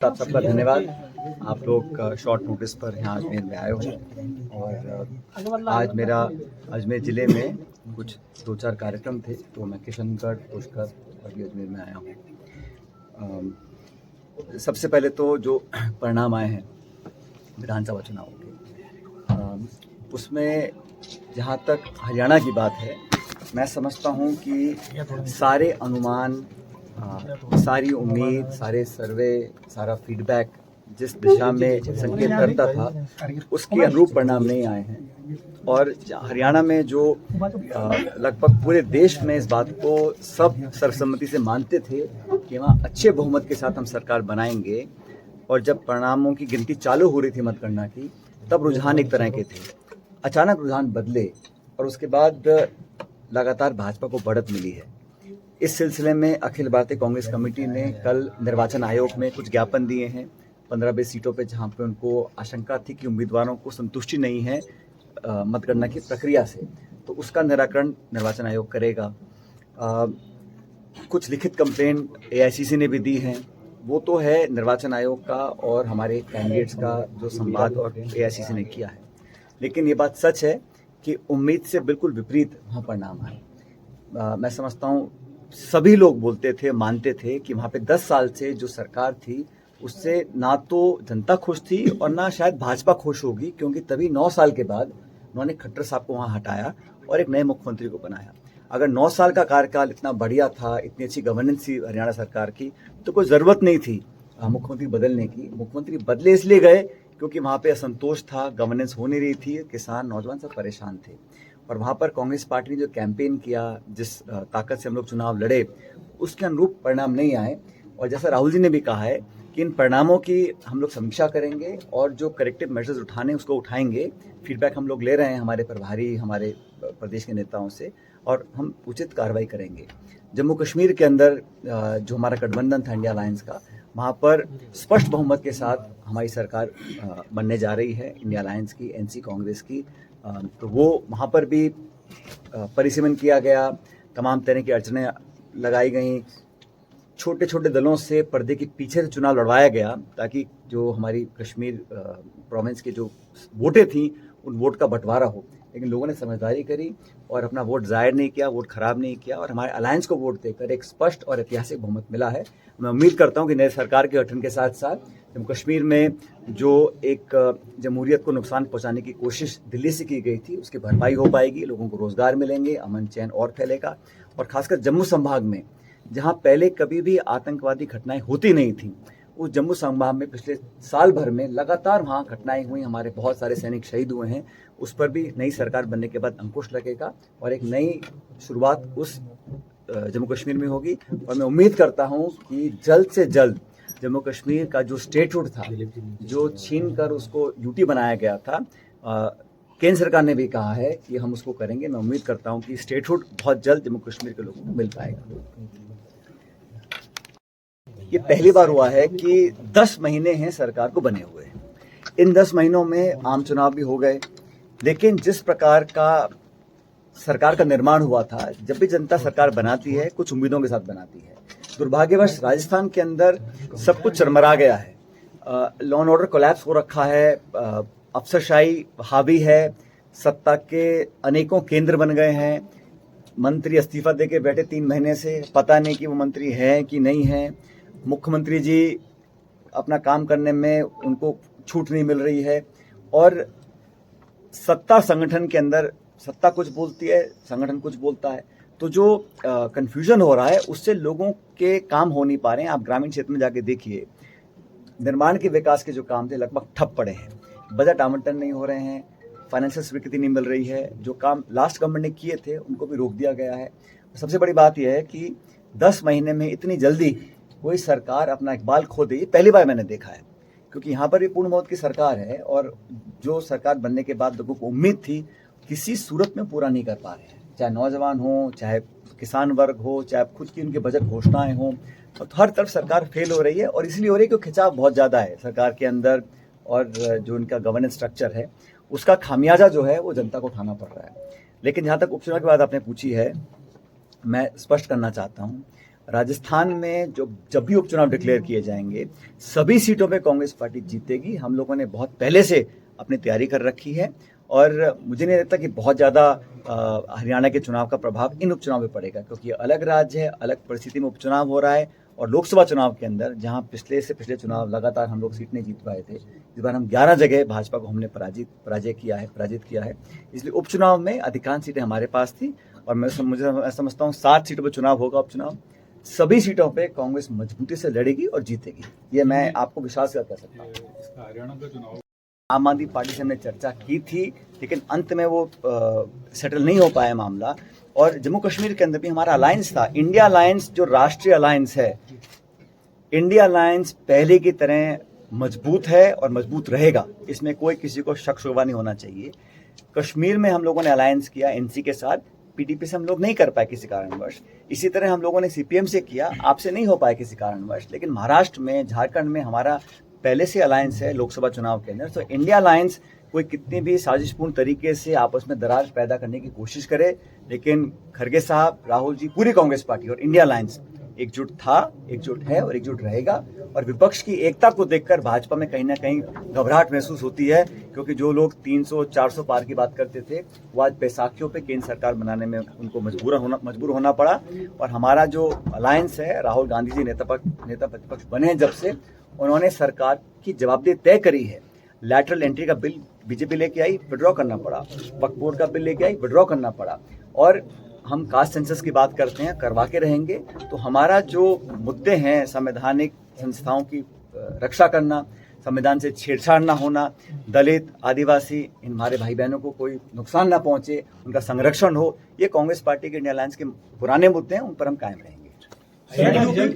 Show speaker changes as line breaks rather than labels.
आप सबका धन्यवाद। आप लोग शॉर्ट नोटिस पर यहाँ अजमेर में आए हो और आज मेरा अजमेर ज़िले में कुछ 2-4 कार्यक्रम थे, तो मैं किशनगढ़, पुष्कर और भी अजमेर में आया हूँ। सबसे पहले तो जो परिणाम आए हैं विधानसभा चुनाव के, उसमें जहाँ तक हरियाणा की बात है, मैं समझता हूँ कि सारे अनुमान, सारी उम्मीद, सारे सर्वे, सारा फीडबैक जिस दिशा में संकेत करता था, उसके अनुरूप परिणाम नहीं आए हैं। और हरियाणा में जो लगभग पूरे देश में इस बात को सब सर्वसम्मति से मानते थे कि वहाँ अच्छे बहुमत के साथ हम सरकार बनाएंगे, और जब परिणामों की गिनती चालू हो रही थी मतगणना की, तब रुझान एक तरह के थे। अचानक रुझान बदले और उसके बाद लगातार भाजपा को बढ़त मिली है। इस सिलसिले में अखिल भारतीय कांग्रेस कमेटी ने कल निर्वाचन आयोग में कुछ ज्ञापन दिए हैं 15-20 सीटों पे, जहां पे उनको आशंका थी कि उम्मीदवारों को संतुष्टि नहीं है मतगणना की प्रक्रिया से, तो उसका निराकरण निर्वाचन आयोग करेगा। कुछ लिखित कंप्लेन एआईसीसी ने भी दी हैं, वो तो है निर्वाचन आयोग का और हमारे कैंडिडेट्स का जो संवाद और एआईसीसी ने किया है। लेकिन ये बात सच है कि उम्मीद से बिल्कुल विपरीत वहाँ परिणाम आए। मैं समझता हूँ सभी लोग बोलते थे, मानते थे कि वहाँ पे 10 साल से जो सरकार थी उससे ना तो जनता खुश थी और ना शायद भाजपा खुश होगी, क्योंकि तभी 9 साल के बाद उन्होंने खट्टर साहब को वहाँ हटाया और एक नए मुख्यमंत्री को बनाया। अगर 9 साल का कार्यकाल इतना बढ़िया था, इतनी अच्छी गवर्नेंस थी हरियाणा सरकार की, तो कोई ज़रूरत नहीं थी मुख्यमंत्री बदलने की। मुख्यमंत्री बदले इसलिए गए क्योंकि वहाँ पे असंतोष था, गवर्नेंस हो नहीं रही थी, किसान नौजवान सब परेशान थे। और वहाँ पर कांग्रेस पार्टी ने जो कैंपेन किया, जिस ताकत से हम लोग चुनाव लड़े, उसके अनुरूप परिणाम नहीं आए। और जैसा राहुल जी ने भी कहा है कि इन परिणामों की हम लोग समीक्षा करेंगे और जो करेक्टिव मेजर्स उठाने उसको उठाएंगे। फीडबैक हम लोग ले रहे हैं हमारे प्रभारी, हमारे प्रदेश के नेताओं से, और हम उचित कार्रवाई करेंगे। जम्मू कश्मीर के अंदर जो हमारा गठबंधन था इंडिया अलायंस का, वहाँ पर स्पष्ट बहुमत के साथ हमारी सरकार बनने जा रही है, इंडिया अलायंस की, एनसी कांग्रेस की। तो वो वहाँ पर भी परिसीमन किया गया, तमाम तरह की अड़चनें लगाई गई, छोटे छोटे दलों से पर्दे के पीछे से चुनाव लड़वाया गया, ताकि जो हमारी कश्मीर प्रोविंस के जो वोटें थी उन वोट का बंटवारा हो। लेकिन लोगों ने समझदारी करी और अपना वोट ज़ाहिर नहीं किया, वोट खराब नहीं किया, और हमारे अलायंस को वोट देकर एक स्पष्ट और ऐतिहासिक बहुमत मिला है। मैं उम्मीद करता हूं कि नए सरकार के गठन के साथ साथ जम्मू कश्मीर में जो एक जमहूरियत को नुकसान पहुंचाने की कोशिश दिल्ली से की गई थी, उसकी भरपाई हो पाएगी, लोगों को रोजगार मिलेंगे, अमन चैन और फैलेगा। और खासकर जम्मू संभाग में, जहां पहले कभी भी आतंकवादी घटनाएं होती नहीं थी, उस जम्मू संभाग में पिछले साल भर में लगातार वहाँ घटनाएं हुई, हमारे बहुत सारे सैनिक शहीद हुए हैं। उस पर भी नई सरकार बनने के बाद अंकुश लगेगा और एक नई शुरुआत उस जम्मू कश्मीर में होगी। और मैं उम्मीद करता हूँ कि जल्द से जल्द जम्मू कश्मीर का जो स्टेटहुड था, जो छीन कर उसको यूटी बनाया गया था, केंद्र सरकार ने भी कहा है कि हम उसको करेंगे। मैं उम्मीद करता हूँ कि स्टेटहुड बहुत जल्द जम्मू कश्मीर के लोगों को मिल पाएगा। ये पहली बार हुआ है कि 10 महीने हैं सरकार को बने हुए। इन 10 महीनों में आम चुनाव भी हो गए, लेकिन जिस प्रकार का सरकार का निर्माण हुआ था, जब भी जनता सरकार बनाती है कुछ उम्मीदों के साथ बनाती है। दुर्भाग्यवश राजस्थान के अंदर सब कुछ चरमरा गया है, लॉ एंड ऑर्डर कोलैप्स हो रखा है, अफसरशाही हावी है, सत्ता के अनेकों केंद्र बन गए हैं, मंत्री इस्तीफा देके बैठे 3 महीने से, पता नहीं कि वो मंत्री हैं कि नहीं हैं, मुख्यमंत्री जी अपना काम करने में उनको छूट नहीं मिल रही है, और सत्ता संगठन के अंदर सत्ता कुछ बोलती है, संगठन कुछ बोलता है। तो जो कंफ्यूजन हो रहा है उससे लोगों के काम हो नहीं पा रहे हैं। आप ग्रामीण क्षेत्र में जाके देखिए, निर्माण के विकास के जो काम थे लगभग ठप पड़े हैं, बजट आवंटन नहीं हो रहे हैं, फाइनेंशियल स्वीकृति नहीं मिल रही है, जो काम लास्ट गवर्नमेंट ने किए थे उनको भी रोक दिया गया है। सबसे बड़ी बात यह है कि 10 महीने में इतनी जल्दी कोई सरकार अपना इकबाल खो दे, पहली बार मैंने देखा है। क्योंकि यहाँ पर भी पूर्ण बहुमत की सरकार है, और जो सरकार बनने के बाद लोगों को उम्मीद थी, किसी सूरत में पूरा नहीं कर पा रहे हैं। चाहे नौजवान हो, चाहे किसान वर्ग हो, चाहे खुद की उनके बजट घोषणाएं हों, तो हर तरफ सरकार फेल हो रही है। और इसलिए हो रही है क्योंकि खिंचाव बहुत ज़्यादा है सरकार के अंदर, और जो इनका गवर्नेंस स्ट्रक्चर है उसका खामियाजा जो है वो जनता को उठाना पड़ रहा है। लेकिन जहाँ तक उपचुनाव की बात आपने पूछी है, मैं स्पष्ट करना चाहता हूँ, राजस्थान में जब भी उपचुनाव डिक्लेयर किए जाएंगे सभी सीटों पे कांग्रेस पार्टी जीतेगी। हम लोगों ने बहुत पहले से अपनी तैयारी कर रखी है और मुझे नहीं लगता कि बहुत ज़्यादा हरियाणा के चुनाव का प्रभाव इन उपचुनाव पे पड़ेगा, क्योंकि ये अलग राज्य है, अलग परिस्थिति में उपचुनाव हो रहा है। और लोकसभा चुनाव के अंदर जहां पिछले चुनाव लगातार हम लोग सीट नहीं जीत पाए थे, इस बार हम 11 जगह भाजपा को हमने पराजित किया है। इसलिए उपचुनाव में अधिकांश सीटें हमारे पास थी और मैं समझता हूँ 7 सीटों पर चुनाव होगा। उपचुनाव सभी सीटों पे कांग्रेस मजबूती से लड़ेगी और जीतेगी, ये मैं आपको विश्वास कर सकता हूँ।
इसका हरियाणा का चुनाव
आम आदमी पार्टी से हमने चर्चा की थी, लेकिन अंत में वो सेटल नहीं हो पाया मामला। और जम्मू कश्मीर के अंदर भी हमारा अलायंस था, इंडिया अलायंस जो राष्ट्रीय अलायंस है, इंडिया अलायंस पहले की तरह मजबूत है और मजबूत रहेगा, इसमें कोई किसी को शक शुबा नहीं होना चाहिए। कश्मीर में हम लोगों ने अलायंस किया एनसी के साथ, पीडीपी से हम लोग नहीं कर पाए किसी कारणवश। इसी तरह हम लोगों ने सीपीएम से किया, आपसे नहीं हो पाया किसी कारणवश। लेकिन महाराष्ट्र में, झारखंड में हमारा पहले से अलायंस है लोकसभा चुनाव के अंदर। तो इंडिया अलायंस कोई कितनी भी साजिशपूर्ण तरीके से आपस में दरार पैदा करने की कोशिश करे, लेकिन खड़गे साहब, राहुल जी, पूरी कांग्रेस पार्टी और इंडिया अलायंस एकजुट था, एकजुट है और एकजुट रहेगा। और विपक्ष की एकता को देखकर भाजपा में कहीं ना कहीं घबराहट महसूस होती है, क्योंकि जो लोग 300-400 पार की बात करते थे वो आज बैसाखियों पे केंद्र सरकार बनाने में उनको मजबूर होना पड़ा। और हमारा जो अलायंस है, राहुल गांधी जी नेता प्रतिपक्ष बने जब से, उन्होंने सरकार की जवाबदेही तय करी है। लैटरल एंट्री का बिल बीजेपी लेके आई, विड्रॉ करना पड़ा। वक्फ बोर्ड का बिल लेके आई, विड्रॉ करना पड़ा। और हम कास्ट सेंसस की बात करते हैं, करवा के रहेंगे। तो हमारा जो मुद्दे हैं, संवैधानिक संस्थाओं की रक्षा करना, संविधान से छेड़छाड़ ना होना, दलित, आदिवासी, इन हमारे भाई बहनों को कोई नुकसान ना पहुंचे, उनका संरक्षण हो, ये कांग्रेस पार्टी के इंडिया अलायंस के पुराने मुद्दे हैं, उन पर हम कायम रहेंगे।